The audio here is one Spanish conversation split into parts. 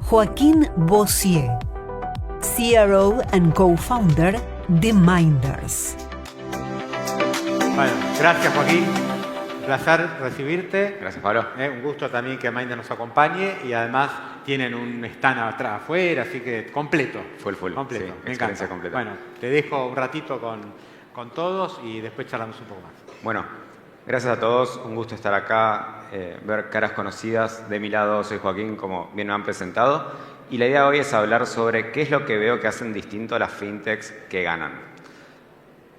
Joaquín Bossier, CRO and co-founder de Minders. Bueno, gracias Joaquín. Un placer recibirte. Gracias, Pablo. Un gusto también que Minders nos acompañe y además tienen un stand atrás afuera, así que completo. Full. Completo. Sí, Me experiencia encanta. completa. Bueno, te dejo un ratito con todos y después charlamos un poco más. Bueno, gracias a todos. Un gusto estar acá, ver caras conocidas. De mi lado soy Joaquín, como bien me han presentado. Y la idea hoy es hablar sobre qué es lo que veo que hacen distinto a las fintechs que ganan.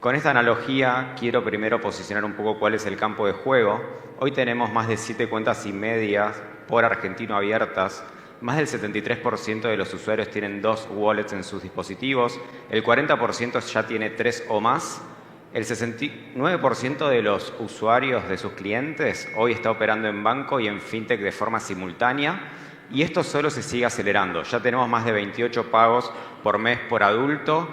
Con esta analogía quiero primero posicionar un poco cuál es el campo de juego. Hoy tenemos más de 7 cuentas y medias por argentino abiertas. Más del 73% de los usuarios tienen 2 wallets en sus dispositivos. El 40% ya tiene 3 o más. El 69% de los usuarios de sus clientes hoy está operando en banco y en fintech de forma simultánea. Y esto solo se sigue acelerando. Ya tenemos más de 28 pagos por mes por adulto.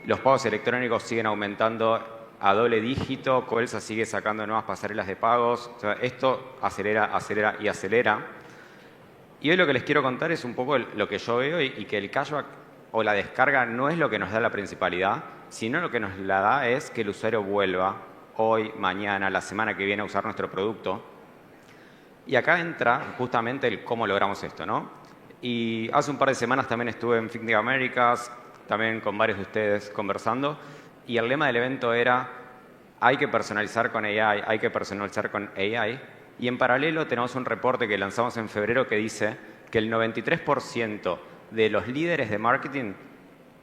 Los pagos electrónicos siguen aumentando a doble dígito. Coelsa sigue sacando nuevas pasarelas de pagos. O sea, esto acelera y acelera. Y hoy lo que les quiero contar es un poco lo que yo veo y que el cashback o la descarga no es lo que nos da la principalidad, sino lo que nos la da es que el usuario vuelva hoy, mañana, la semana que viene a usar nuestro producto. Y acá entra justamente el cómo logramos esto, ¿no? Y hace un par de semanas también estuve en FinTech Americas, también con varios de ustedes conversando, y el lema del evento era hay que personalizar con AI, hay que personalizar con AI, y en paralelo tenemos un reporte que lanzamos en febrero que dice que el 93% de los líderes de marketing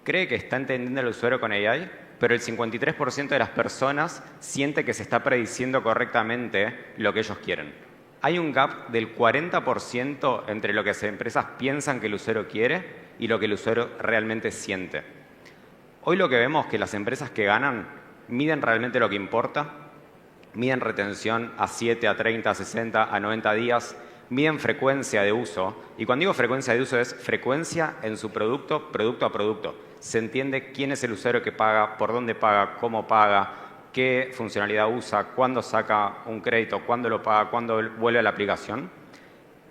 cree que está entendiendo al usuario con AI, pero el 53% de las personas siente que se está prediciendo correctamente lo que ellos quieren. Hay un gap del 40% entre lo que las empresas piensan que el usuario quiere y lo que el usuario realmente siente. Hoy lo que vemos es que las empresas que ganan miden realmente lo que importa, miden retención a 7, a 30, a 60, a 90 días, miden frecuencia de uso. Y cuando digo frecuencia de uso es frecuencia en su producto, producto a producto. Se entiende quién es el usuario que paga, por dónde paga, cómo paga, qué funcionalidad usa, cuándo saca un crédito, cuándo lo paga, cuándo vuelve a la aplicación.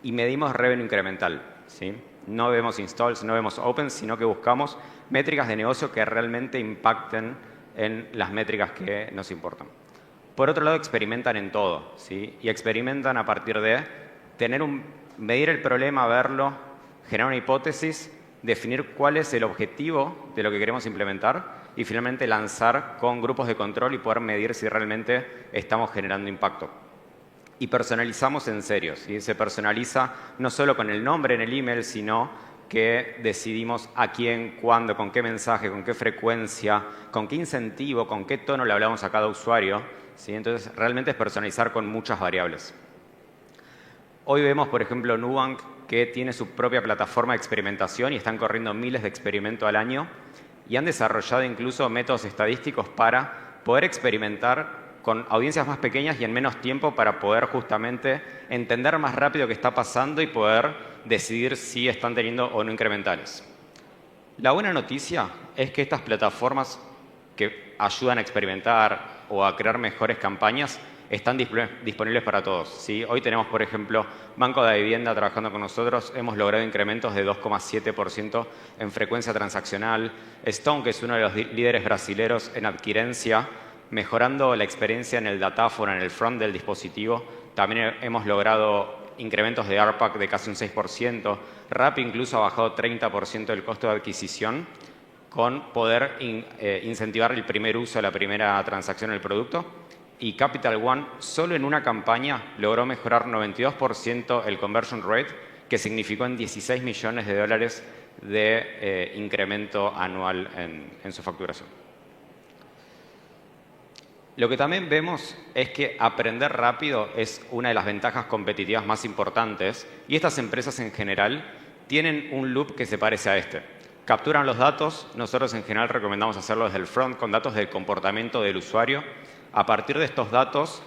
Y medimos revenue incremental, ¿sí? No vemos installs, no vemos opens, sino que buscamos métricas de negocio que realmente impacten en las métricas que nos importan. Por otro lado, experimentan en todo, ¿sí? Y experimentan a partir de medir el problema, verlo, generar una hipótesis, definir cuál es el objetivo de lo que queremos implementar y finalmente lanzar con grupos de control y poder medir si realmente estamos generando impacto. Y personalizamos en serio, ¿sí? Se personaliza no solo con el nombre en el email, sino que decidimos a quién, cuándo, con qué mensaje, con qué frecuencia, con qué incentivo, con qué tono le hablamos a cada usuario, ¿sí? Entonces, realmente es personalizar con muchas variables. Hoy vemos, por ejemplo, Nubank, que tiene su propia plataforma de experimentación y están corriendo miles de experimentos al año y han desarrollado incluso métodos estadísticos para poder experimentar con audiencias más pequeñas y en menos tiempo para poder justamente entender más rápido qué está pasando y poder decidir si están teniendo o no incrementales. La buena noticia es que estas plataformas que ayudan a experimentar o a crear mejores campañas están disponibles para todos, ¿sí? Hoy tenemos, por ejemplo, Banco de Vivienda trabajando con nosotros. Hemos logrado incrementos de 2,7% en frecuencia transaccional. Stone, que es uno de los líderes brasileros en adquirencia, mejorando la experiencia en el datáfono, en el front del dispositivo. También hemos logrado incrementos de ARPAC de casi un 6%. Rappi incluso ha bajado 30% el costo de adquisición con poder incentivar el primer uso, la primera transacción del producto. Y Capital One, solo en una campaña, logró mejorar 92% el conversion rate, que significó en $16 millones de incremento anual en su facturación. Lo que también vemos es que aprender rápido es una de las ventajas competitivas más importantes y estas empresas en general tienen un loop que se parece a este. Capturan los datos, nosotros en general recomendamos hacerlo desde el front con datos del comportamiento del usuario. A partir de estos datos,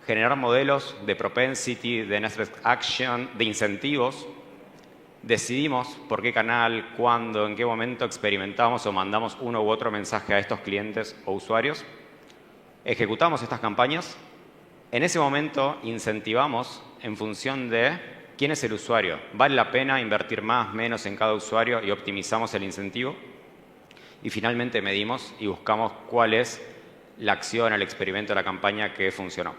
generar modelos de propensity, de next best action, de incentivos. Decidimos por qué canal, cuándo, en qué momento experimentamos o mandamos uno u otro mensaje a estos clientes o usuarios. Ejecutamos estas campañas. En ese momento incentivamos en función de ¿quién es el usuario? ¿Vale la pena invertir más, menos en cada usuario y optimizamos el incentivo? Y finalmente medimos y buscamos cuál es la acción, el experimento, la campaña que funcionó.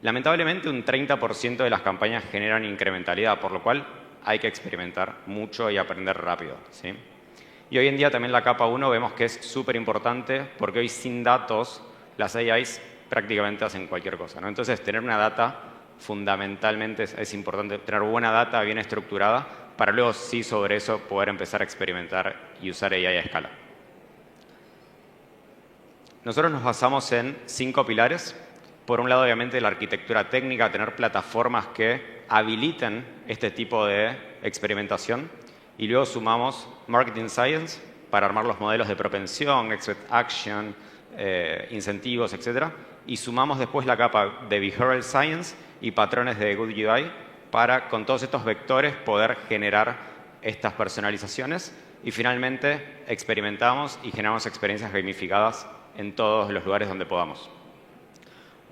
Lamentablemente, un 30% de las campañas generan incrementalidad, por lo cual hay que experimentar mucho y aprender rápido, ¿sí? Y hoy en día también la capa 1 vemos que es súper importante porque hoy sin datos las AIs prácticamente hacen cualquier cosa, ¿no? Entonces, tener una data fundamentalmente es importante, tener buena data bien estructurada para luego sí sobre eso poder empezar a experimentar y usar AI a escala. Nosotros nos basamos en 5 pilares. Por un lado, obviamente, la arquitectura técnica, tener plataformas que habiliten este tipo de experimentación. Y luego sumamos Marketing Science para armar los modelos de propensión, Expect Action, incentivos, etc. Y sumamos después la capa de Behavioral Science y patrones de Good UI para, con todos estos vectores, poder generar estas personalizaciones. Y finalmente, experimentamos y generamos experiencias gamificadas en todos los lugares donde podamos.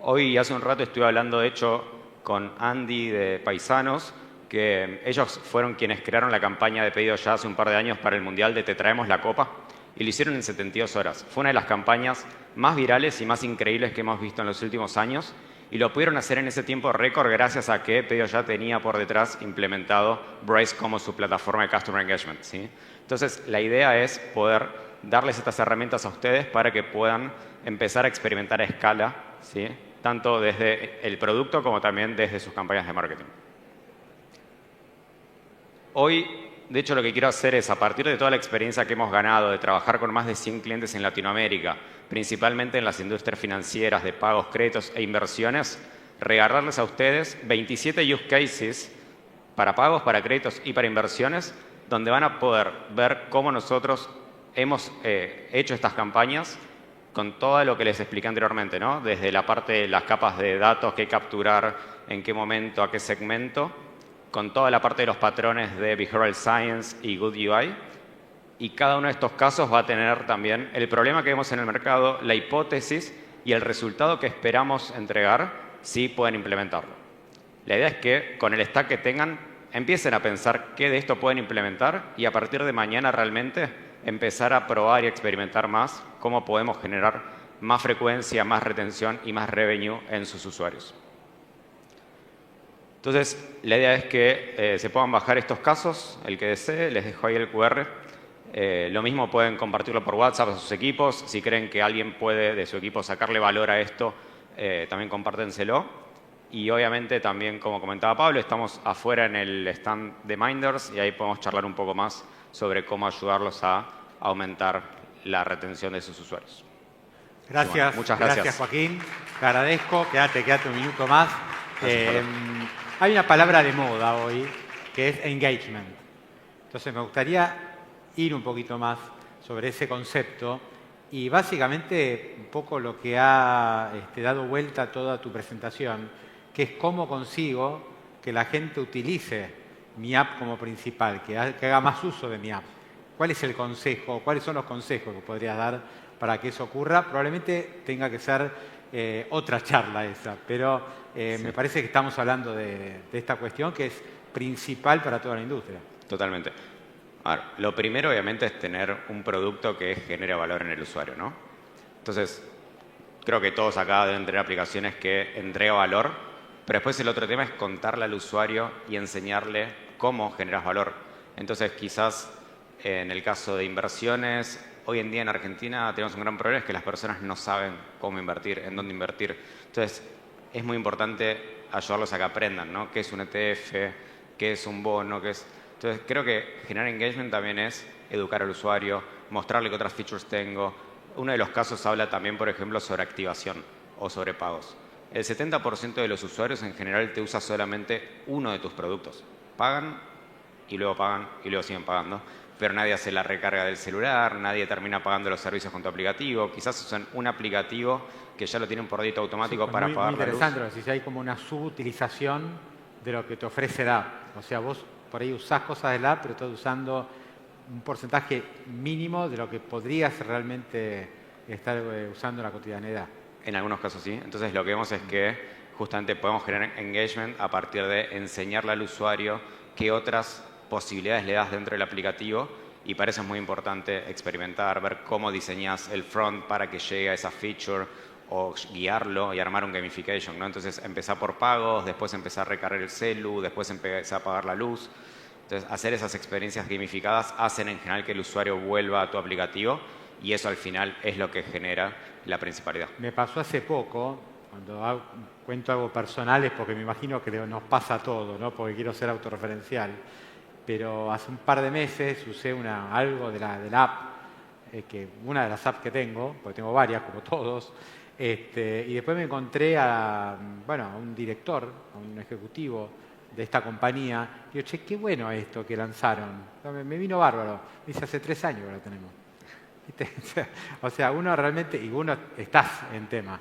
Hoy, hace un rato, estuve hablando, de hecho, con Andy de Paisanos, que ellos fueron quienes crearon la campaña de pedido ya hace un par de años para el Mundial de Te Traemos la Copa, y lo hicieron en 72 horas. Fue una de las campañas más virales y más increíbles que hemos visto en los últimos años, y lo pudieron hacer en ese tiempo récord gracias a que Pedido Ya tenía por detrás implementado Braze como su plataforma de Customer Engagement, ¿sí? Entonces, la idea es poder darles estas herramientas a ustedes para que puedan empezar a experimentar a escala, ¿sí? Tanto desde el producto como también desde sus campañas de marketing. Hoy, de hecho, lo que quiero hacer es, a partir de toda la experiencia que hemos ganado de trabajar con más de 100 clientes en Latinoamérica, principalmente en las industrias financieras de pagos, créditos e inversiones, regalarles a ustedes 27 use cases para pagos, para créditos y para inversiones, donde van a poder ver cómo nosotros hemos hecho estas campañas con todo lo que les expliqué anteriormente, ¿no? Desde la parte de las capas de datos, qué capturar, en qué momento, a qué segmento, con toda la parte de los patrones de Behavioral Science y Good UI. Y cada uno de estos casos va a tener también el problema que vemos en el mercado, la hipótesis y el resultado que esperamos entregar si pueden implementarlo. La idea es que con el stack que tengan, empiecen a pensar qué de esto pueden implementar y a partir de mañana realmente empezar a probar y experimentar más cómo podemos generar más frecuencia, más retención y más revenue en sus usuarios. Entonces, la idea es que se puedan bajar estos casos, el que desee, les dejo ahí el QR. Lo mismo pueden compartirlo por WhatsApp a sus equipos. Si creen que alguien puede de su equipo sacarle valor a esto, también compártenselo. Y obviamente también, como comentaba Pablo, estamos afuera en el stand de Minders y ahí podemos charlar un poco más sobre cómo ayudarlos a aumentar la retención de sus usuarios. Gracias, bueno, muchas gracias. Joaquín. Te agradezco. Quédate un minuto más. Hay una palabra de moda hoy que es engagement. Entonces me gustaría ir un poquito más sobre ese concepto y básicamente un poco lo que ha dado vuelta a toda tu presentación, que es cómo consigo que la gente utilice mi app como principal, que haga más uso de mi app. ¿Cuál es el consejo? ¿Cuáles son los consejos que podrías dar para que eso ocurra? Probablemente tenga que ser otra charla esa, pero sí, me parece que estamos hablando de esta cuestión que es principal para toda la industria. Totalmente. A ver, lo primero obviamente es tener un producto que genere valor en el usuario, ¿no? Entonces, creo que todos acá deben tener aplicaciones que entreguen valor, pero después el otro tema es contarle al usuario y enseñarle cómo generas valor. Entonces, quizás en el caso de inversiones, hoy en día en Argentina tenemos un gran problema, es que las personas no saben cómo invertir, en dónde invertir. Entonces, es muy importante ayudarlos a que aprendan, ¿no? ¿Qué es un ETF? ¿Qué es un bono? ¿Qué es? Entonces, creo que generar engagement también es educar al usuario, mostrarle qué otras features tengo. Uno de los casos habla también, por ejemplo, sobre activación o sobre pagos. El 70% de los usuarios en general te usa solamente uno de tus productos. Pagan y luego siguen pagando. Pero nadie hace la recarga del celular, nadie termina pagando los servicios con tu aplicativo. Quizás usan un aplicativo que ya lo tienen por débito automático para pagar la luz. Muy interesante, si hay como una subutilización de lo que te ofrece la app. O sea, vos por ahí usás cosas del app, pero estás usando un porcentaje mínimo de lo que podrías realmente estar usando en la cotidianidad. En algunos casos sí. Entonces lo que vemos es que justamente podemos generar engagement a partir de enseñarle al usuario qué otras posibilidades le das dentro del aplicativo, y para eso es muy importante experimentar, ver cómo diseñas el front para que llegue a esa feature, o guiarlo y armar un gamification, ¿no? Entonces empezar por pagos, después empezar a recargar el celu, después empezar a apagar la luz. Entonces hacer esas experiencias gamificadas hacen en general que el usuario vuelva a tu aplicativo, y eso al final es lo que genera la principalidad. Me pasó hace poco, cuando cuento algo personal es porque me imagino que nos pasa a todos, ¿no? Porque quiero ser autorreferencial. Pero hace un par de meses usé algo de la app, una de las apps que tengo, porque tengo varias, como todos, y después me encontré a un director, a un ejecutivo de esta compañía, y digo, che, qué bueno esto que lanzaron. Me vino bárbaro. Me dice, hace 3 años que lo tenemos. ¿Viste? O sea, uno realmente, y uno estás en tema,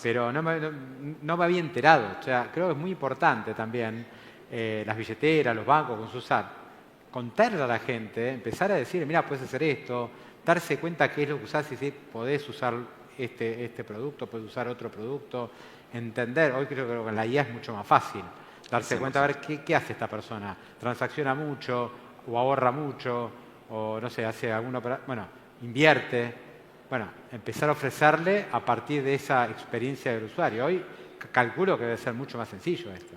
pero no me había enterado. O sea, creo que es muy importante también las billeteras, los bancos con sus apps, contarle a la gente, empezar a decir, mira, puedes hacer esto, darse cuenta qué es lo que usás y si podés usar este producto, podés usar otro producto, entender. Hoy creo que con la IA es mucho más fácil darse cuenta, a ver qué hace esta persona. Transacciona mucho, o ahorra mucho, o no sé, hace alguna operación, invierte. Empezar a ofrecerle a partir de esa experiencia del usuario. Hoy calculo que debe ser mucho más sencillo esto.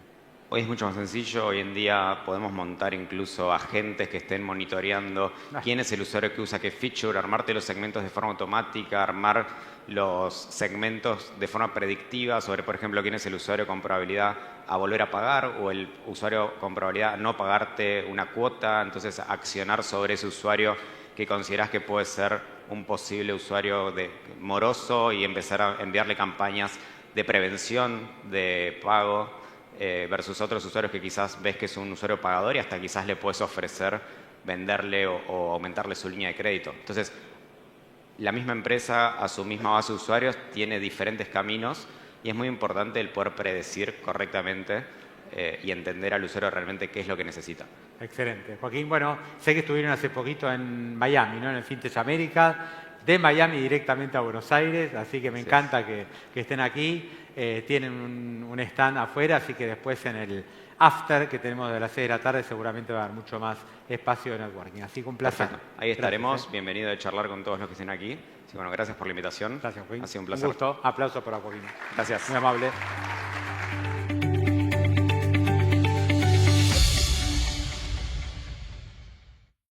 Hoy es mucho más sencillo. Hoy en día podemos montar incluso agentes que estén monitoreando quién es el usuario que usa qué feature, armarte los segmentos de forma automática, armar los segmentos de forma predictiva sobre, por ejemplo, quién es el usuario con probabilidad a volver a pagar o el usuario con probabilidad a no pagarte una cuota. Entonces, accionar sobre ese usuario que consideras que puede ser un posible usuario moroso, y empezar a enviarle campañas de prevención de pago, versus otros usuarios que quizás ves que es un usuario pagador y hasta quizás le puedes ofrecer venderle o aumentarle su línea de crédito. Entonces, la misma empresa a su misma base de usuarios tiene diferentes caminos, y es muy importante el poder predecir correctamente y entender al usuario realmente qué es lo que necesita. Excelente. Joaquín, sé que estuvieron hace poquito en Miami, ¿no? En el FinTech América, de Miami directamente a Buenos Aires, así que me encanta que estén aquí. Tienen un stand afuera, así que después en el after que tenemos de las 6 de la tarde seguramente va a haber mucho más espacio de networking. Así que un placer. Perfecto. Ahí estaremos. Gracias, Bienvenido a charlar con todos los que estén aquí. Así que gracias por la invitación. Gracias, Joaquín. Ha sido un placer. Un gusto. Aplauso para Joaquín. Gracias. Muy amable.